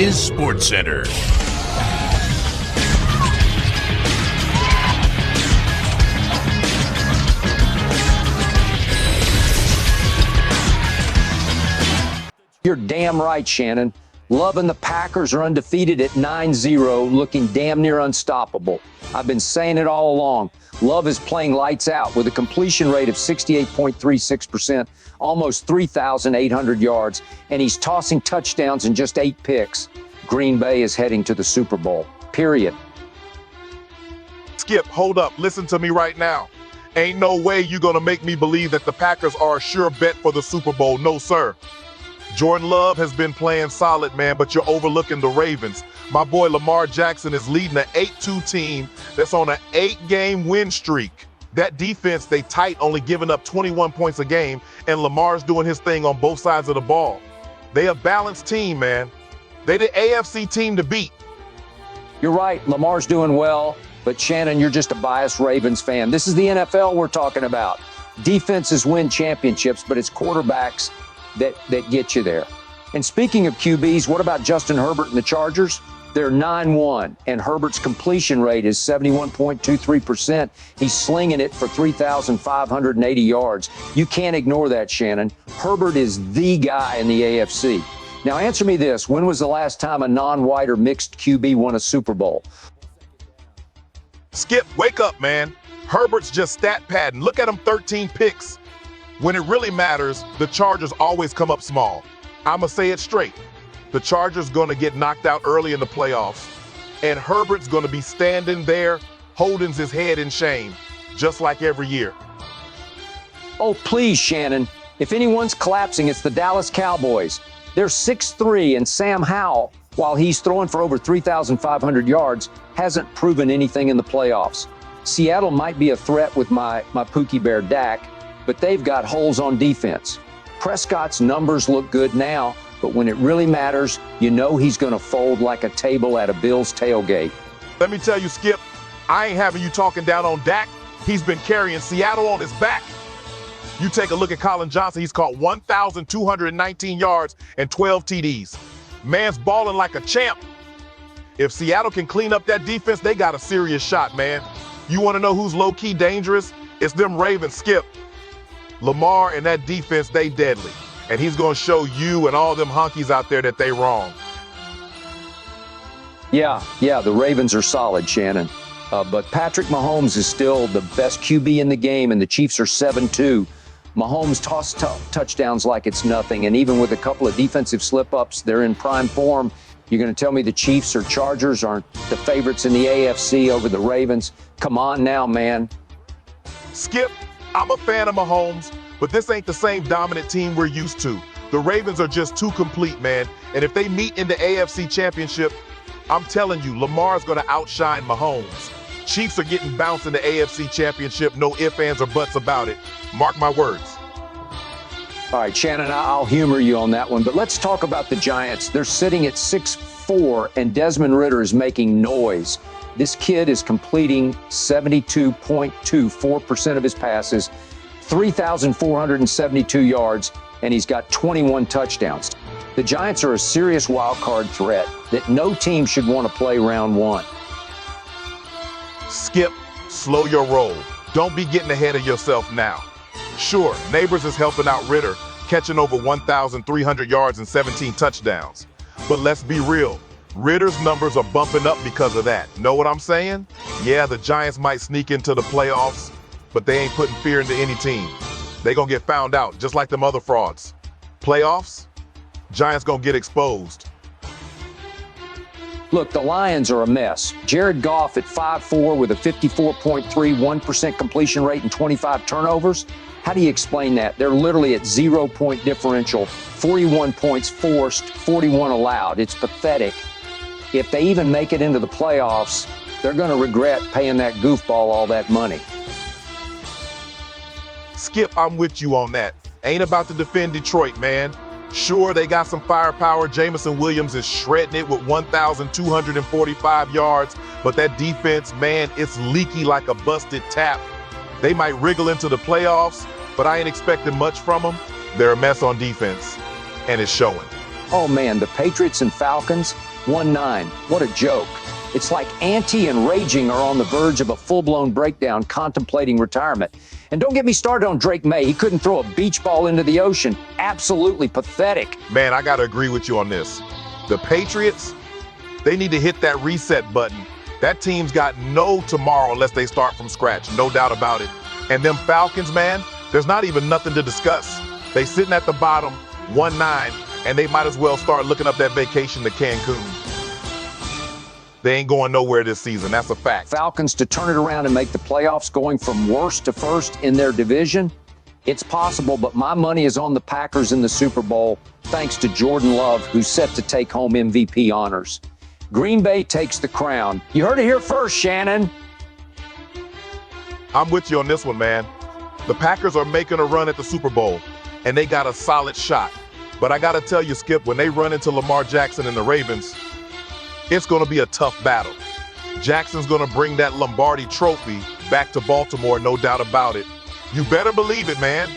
is SportsCenter. You're damn right, Shannon. Love and the Packers are undefeated at 9-0, looking damn near unstoppable. I've been saying it all along. Love is playing lights out with a completion rate of 68.36%, almost 3,800 yards, and he's tossing touchdowns in just 8 picks. Green Bay is heading to the Super Bowl, period. Skip, hold up. Listen to me right now. Ain't no way you're going to make me believe that the Packers are a sure bet for the Super Bowl. No, sir. Jordan Love has been playing solid, man, but you're overlooking the Ravens. My boy Lamar Jackson is leading an 8-2 team that's on an 8-game win streak. That defense, they tight, only giving up 21 points a game, and Lamar's doing his thing on both sides of the ball. They a balanced team, man. They the AFC team to beat. You're right, Lamar's doing well, but Shannon, you're just a biased Ravens fan. This is the NFL we're talking about. Defenses win championships, but it's quarterbacks that get you there. And speaking of QBs, what about Justin Herbert and the Chargers? They're 9-1, and Herbert's completion rate is 71.23%. He's slinging it for 3,580 yards. You can't ignore that, Shannon. Herbert is the guy in the AFC. Now answer me this, when was the last time a non-white or mixed QB won a Super Bowl? Skip, wake up, man. Herbert's just stat padding. Look at him, 13 picks. When it really matters, the Chargers always come up small. I'ma say it straight. The Chargers gonna get knocked out early in the playoffs, and Herbert's gonna be standing there holding his head in shame, just like every year. Oh, please, Shannon. If anyone's collapsing, it's the Dallas Cowboys. They're 6-3, and Sam Howell, while he's throwing for over 3,500 yards, hasn't proven anything in the playoffs. Seattle might be a threat with my Pookie Bear Dak, but they've got holes on defense. Prescott's numbers look good now, but when it really matters, you know he's going to fold like a table at a Bills tailgate. Let me tell you, Skip, I ain't having you talking down on Dak. He's been carrying Seattle on his back. You take a look at Colin Johnson. He's caught 1,219 yards and 12 TDs. Man's balling like a champ. If Seattle can clean up that defense, they got a serious shot, man. You want to know who's low-key dangerous? It's them Ravens, Skip. Lamar and that defense, they deadly. And he's going to show you and all them honkies out there that they wrong. Yeah, the Ravens are solid, Shannon. But Patrick Mahomes is still the best QB in the game, and the Chiefs are 7-2. Mahomes tossed touchdowns like it's nothing, and even with a couple of defensive slip-ups, they're in prime form. You're going to tell me the Chiefs or Chargers aren't the favorites in the AFC over the Ravens? Come on now, man. Skip, I'm a fan of Mahomes, but this ain't the same dominant team we're used to. The Ravens are just too complete, man. And if they meet in the AFC Championship, I'm telling you, Lamar's going to outshine Mahomes. Chiefs are getting bounced in the AFC Championship, no ifs, ands, or buts about it. Mark my words. All right, Shannon, I'll humor you on that one, but let's talk about the Giants. They're sitting at 6-4, and Ridder is making noise. This kid is completing 72.24% of his passes, 3,472 yards, and he's got 21 touchdowns. The Giants are a serious wild card threat that no team should want to play round one. Skip, slow your roll. Don't be getting ahead of yourself now. Sure, Neighbors is helping out Ridder, catching over 1,300 yards and 17 touchdowns. But let's be real. Ridder's numbers are bumping up because of that. Know what I'm saying? Yeah, the Giants might sneak into the playoffs, but they ain't putting fear into any team. They gonna get found out, just like them other frauds. Playoffs? Giants gonna get exposed. Look, the Lions are a mess. Jared Goff at 5'4" with a 54.31% completion rate and 25 turnovers. How do you explain that? They're literally at 0-point differential, 41 points forced, 41 allowed. It's pathetic. If they even make it into the playoffs, they're going to regret paying that goofball all that money. Skip, I'm with you on that. Ain't about to defend Detroit, man. Sure, they got some firepower. Jameson Williams is shredding it with 1,245 yards, but that defense, man, it's leaky like a busted tap. They might wriggle into the playoffs, but I ain't expecting much from them. They're a mess on defense, and it's showing. Oh, man, the Patriots and Falcons, 1-9. What a joke. It's like Ante and Raging are on the verge of a full-blown breakdown, contemplating retirement. And don't get me started on Drake May. He couldn't throw a beach ball into the ocean. Absolutely pathetic. Man, I got to agree with you on this. The Patriots, they need to hit that reset button. That team's got no tomorrow unless they start from scratch, no doubt about it. And them Falcons, man, there's not even nothing to discuss. They sitting at the bottom, 1-9, and they might as well start looking up that vacation to Cancun. They ain't going nowhere this season. That's a fact. Falcons to turn it around and make the playoffs, going from worst to first in their division. It's possible, but my money is on the Packers in the Super Bowl, thanks to Jordan Love, who's set to take home MVP honors. Green Bay takes the crown. You heard it here first, Shannon. I'm with you on this one, man. The Packers are making a run at the Super Bowl, and they got a solid shot. But I got to tell you, Skip, when they run into Lamar Jackson and the Ravens, it's going to be a tough battle. Jackson's going to bring that Lombardi trophy back to Baltimore, no doubt about it. You better believe it, man.